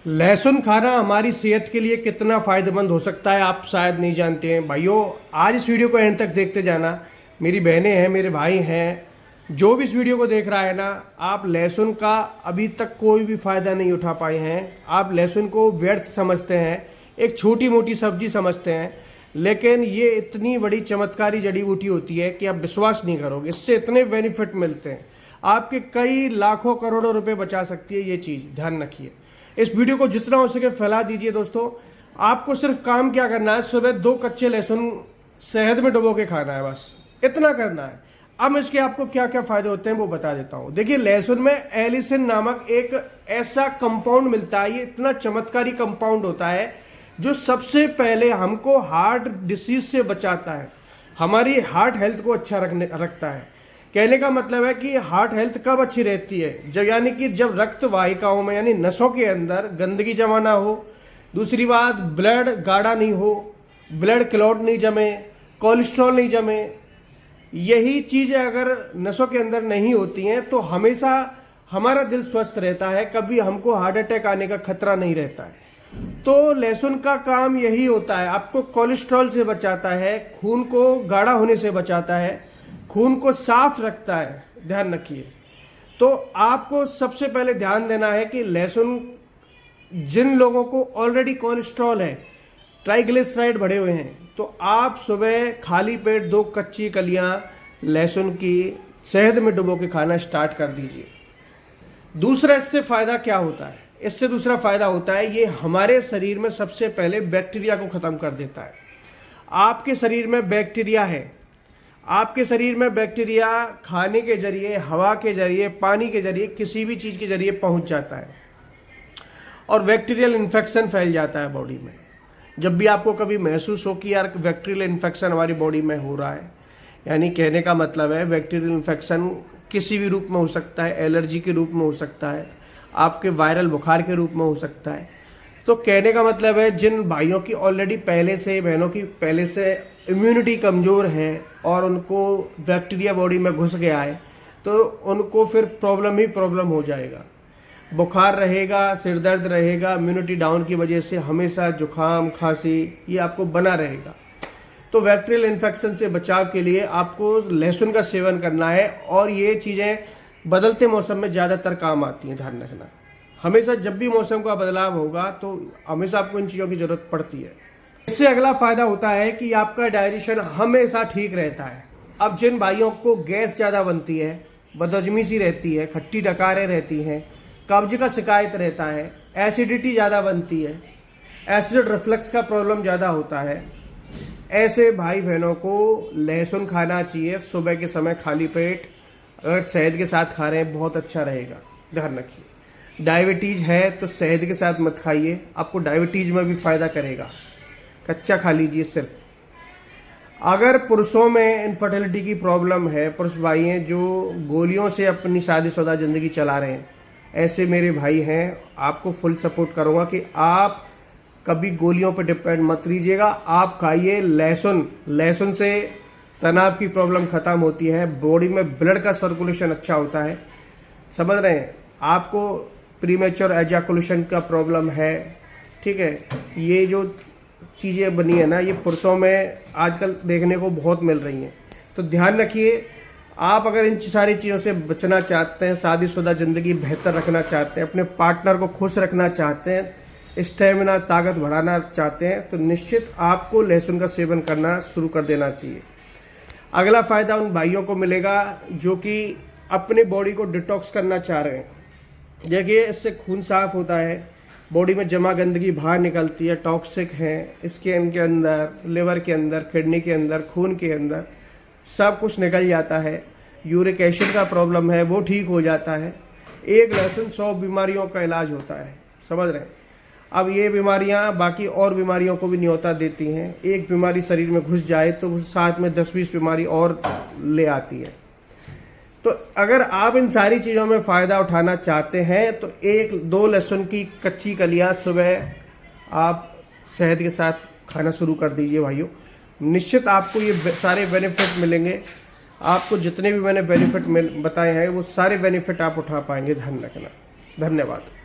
लहसुन खाना हमारी सेहत के लिए कितना फ़ायदेमंद हो सकता है आप शायद नहीं जानते हैं भाइयों। आज इस वीडियो को एंड तक देखते जाना। मेरी बहनें हैं, मेरे भाई हैं, जो भी इस वीडियो को देख रहा है ना, आप लहसुन का अभी तक कोई भी फ़ायदा नहीं उठा पाए हैं। आप लहसुन को व्यर्थ समझते हैं, एक छोटी मोटी सब्जी समझते हैं, लेकिन ये इतनी बड़ी चमत्कारी जड़ी बूटी होती है कि आप विश्वास नहीं करोगे। इससे इतने बेनिफिट मिलते हैं, आपके कई लाखों करोड़ों रुपए बचा सकती है ये चीज़, ध्यान रखिए। इस वीडियो को जितना हो सके फैला दीजिए दोस्तों। आपको सिर्फ काम क्या करना है, सुबह 2 कच्चे लहसुन शहद में डुबो के खाना है, बस इतना करना है। अब इसके आपको क्या क्या फायदे होते हैं वो बता देता हूं। देखिए, लहसुन में एलिसिन नामक एक ऐसा कंपाउंड मिलता है, ये इतना चमत्कारी कंपाउंड होता है जो सबसे पहले हमको हार्ट डिसीज से बचाता है, हमारी हार्ट हेल्थ को अच्छा रखता है। कहने का मतलब है कि हार्ट हेल्थ कब अच्छी रहती है, जब यानी कि जब रक्त वाहिकाओं में यानी नसों के अंदर गंदगी जमा ना हो। दूसरी बात, ब्लड गाढ़ा नहीं हो, ब्लड क्लॉट नहीं जमे, कोलेस्ट्रॉल नहीं जमे। यही चीज़ें अगर नसों के अंदर नहीं होती हैं तो हमेशा हमारा दिल स्वस्थ रहता है, कभी हमको हार्ट अटैक आने का खतरा नहीं रहता है। तो लहसुन का काम यही होता है, आपको कोलेस्ट्रॉल से बचाता है, खून को गाढ़ा होने से बचाता है, खून को साफ रखता है, ध्यान रखिए। तो आपको सबसे पहले ध्यान देना है कि लहसुन, जिन लोगों को ऑलरेडी कोलेस्ट्रॉल है, ट्राइग्लिसराइड बढ़े हुए हैं, तो आप सुबह खाली पेट 2 कच्ची कलियां लहसुन की शहद में डुबो के खाना स्टार्ट कर दीजिए। दूसरा इससे फायदा क्या होता है, इससे दूसरा फायदा होता है ये हमारे शरीर में सबसे पहले बैक्टीरिया को खत्म कर देता है। आपके शरीर में बैक्टीरिया है, आपके शरीर में बैक्टीरिया खाने के जरिए, हवा के जरिए, पानी के जरिए, किसी भी चीज़ के जरिए पहुंच जाता है और बैक्टीरियल इन्फेक्शन फैल जाता है बॉडी में। जब भी आपको कभी महसूस हो कि यार बैक्टीरियल इन्फेक्शन हमारी बॉडी में हो रहा है, यानी कहने का मतलब है बैक्टीरियल इन्फेक्शन किसी भी रूप में हो सकता है, एलर्जी के रूप में हो सकता है, आपके वायरल बुखार के रूप में हो सकता है। तो कहने का मतलब है जिन भाइयों की ऑलरेडी पहले से, बहनों की पहले से इम्यूनिटी कमज़ोर है और उनको बैक्टीरिया बॉडी में घुस गया है, तो उनको फिर प्रॉब्लम ही प्रॉब्लम हो जाएगा। बुखार रहेगा, सिर दर्द रहेगा, इम्यूनिटी डाउन की वजह से हमेशा जुकाम, खांसी ये आपको बना रहेगा। तो बैक्टीरियल इन्फेक्शन से बचाव के लिए आपको लहसुन का सेवन करना है और ये चीज़ें बदलते मौसम में ज़्यादातर काम आती हैं, ध्यान रखना। हमेशा जब भी मौसम का बदलाव होगा तो हमेशा आपको इन चीज़ों की ज़रूरत पड़ती है। इससे अगला फ़ायदा होता है कि आपका डाइजेशन हमेशा ठीक रहता है। अब जिन भाइयों को गैस ज़्यादा बनती है, बदहजमी सी रहती है, खट्टी डकारें रहती हैं, कब्ज का शिकायत रहता है, एसिडिटी ज़्यादा बनती है, एसिड रिफ्लक्स का प्रॉब्लम ज़्यादा होता है, ऐसे भाई बहनों को लहसुन खाना चाहिए सुबह के समय खाली पेट। अगर शहद के साथ खा रहे हैं बहुत अच्छा रहेगा, ध्यान रखिए। डायबिटीज़ है तो शहद के साथ मत खाइए, आपको डायबिटीज़ में भी फ़ायदा करेगा। कच्चा खा लीजिए सिर्फ। अगर पुरुषों में इनफर्टिलिटी की प्रॉब्लम है, पुरुष भाई हैं जो गोलियों से अपनी शादीशुदा ज़िंदगी चला रहे हैं, ऐसे मेरे भाई हैं, आपको फुल सपोर्ट करूँगा कि आप कभी गोलियों पर डिपेंड मत लीजिएगा। आप खाइए लहसुन। लहसुन से तनाव की प्रॉब्लम ख़त्म होती है, बॉडी में ब्लड का सर्कुलेशन अच्छा होता है, समझ रहे हैं। आपको प्रीमेच्योर एजाकुलेशन का प्रॉब्लम है, ठीक है, ये जो चीज़ें बनी है ना, ये पुरुषों में आजकल देखने को बहुत मिल रही हैं। तो ध्यान रखिए, आप अगर इन सारी चीज़ों से बचना चाहते हैं, शादीशुदा ज़िंदगी बेहतर रखना चाहते हैं, अपने पार्टनर को खुश रखना चाहते हैं, स्टेमिना, ताकत बढ़ाना चाहते हैं, तो निश्चित आपको लहसुन का सेवन करना शुरू कर देना चाहिए। अगला फ़ायदा उन भाइयों को मिलेगा जो कि अपने बॉडी को डिटॉक्स करना चाह रहे हैं। देखिए, इससे खून साफ होता है, बॉडी में जमा गंदगी बाहर निकलती है, टॉक्सिक है स्किन के अंदर, लिवर के अंदर, किडनी के अंदर, खून के अंदर सब कुछ निकल जाता है। यूरिक एसिड का प्रॉब्लम है वो ठीक हो जाता है। एक लहसुन 100 बीमारियों का इलाज होता है, समझ रहे हैं। अब ये बीमारियां बाकी और बीमारियों को भी न्योता देती हैं। एक बीमारी शरीर में घुस जाए तो उस साथ में 10-20 बीमारी और ले आती है। तो अगर आप इन सारी चीज़ों में फ़ायदा उठाना चाहते हैं तो 1-2 लहसुन की कच्ची कलियां सुबह आप शहद के साथ खाना शुरू कर दीजिए भाइयों। निश्चित आपको ये सारे बेनिफिट मिलेंगे। आपको जितने भी मैंने बेनिफिट बताए हैं वो सारे बेनिफिट आप उठा पाएंगे, ध्यान रखना। धन्यवाद।